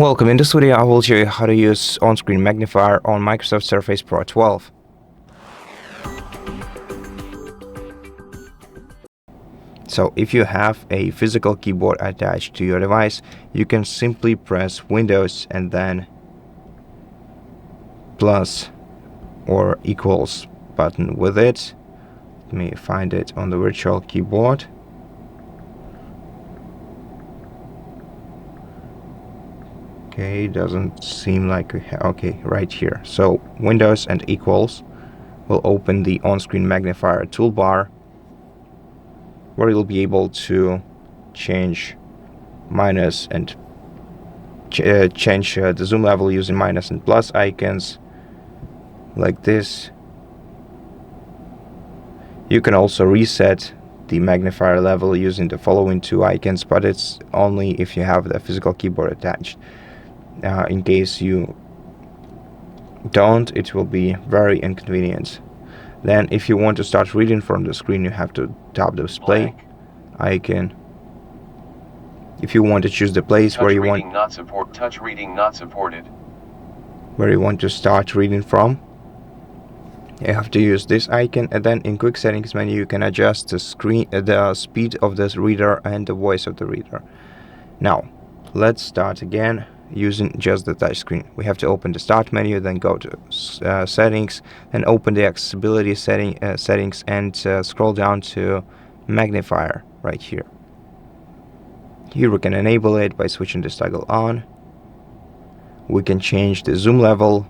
Welcome. In this video I will show you how to use on-screen magnifier on Microsoft Surface Pro 12. So if you have a physical keyboard attached to your device, you can simply press Windows and then plus or equals button with it. Let me find it on the virtual keyboard. Okay, doesn't seem like we have. Okay, right here. So Windows and equals will open the on-screen magnifier toolbar, where you'll be able to change minus and change the zoom level using minus and plus icons like this. You can also reset the magnifier level using the following two icons, but it's only if you have the physical keyboard attached. In case you don't, it will be very inconvenient. Then if you want to start reading from the screen, you have to tap the display icon. If you want to choose the place where you want touch reading not supported, where you want to start reading from, you have to use this icon. And then in quick settings menu you can adjust the speed of this reader and the voice of the reader. Now let's start again using just the touch screen. We have to open the start menu, then go to settings, and open the accessibility settings, and scroll down to magnifier right here. Here we can enable it by switching this toggle on. We can change the zoom level,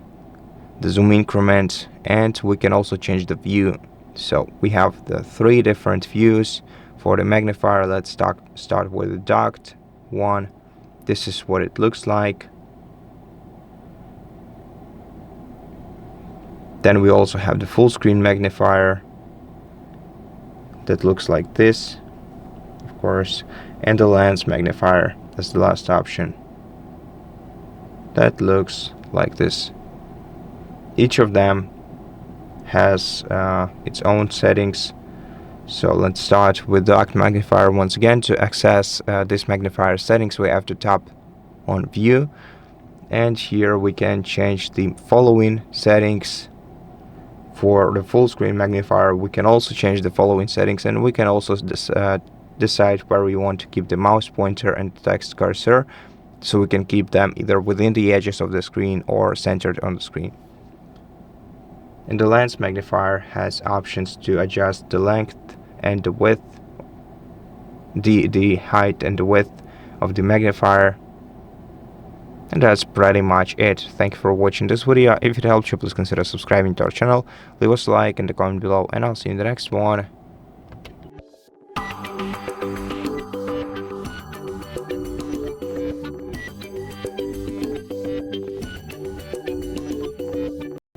the zoom increment, and we can also change the view. So we have the three different views for the magnifier. Let's start with the docked one. This is what it looks like. Then we also have the full screen magnifier that looks like this, of course, and the lens magnifier. That's the last option. That looks like this. Each of them has its own settings. So let's start with the docked magnifier. Once again, to access this magnifier settings, we have to tap on view, and here we can change the following settings. For the full screen magnifier, we can also change the following settings, and we can also decide where we want to keep the mouse pointer and the text cursor, so we can keep them either within the edges of the screen or centered on the screen. And the lens magnifier has options to adjust the length and the width, the height and the width of the magnifier. And that's pretty much it. Thank you for watching this video. If it helped you, please consider subscribing to our channel, leave us a like in the comment below, and I'll see you in the next one.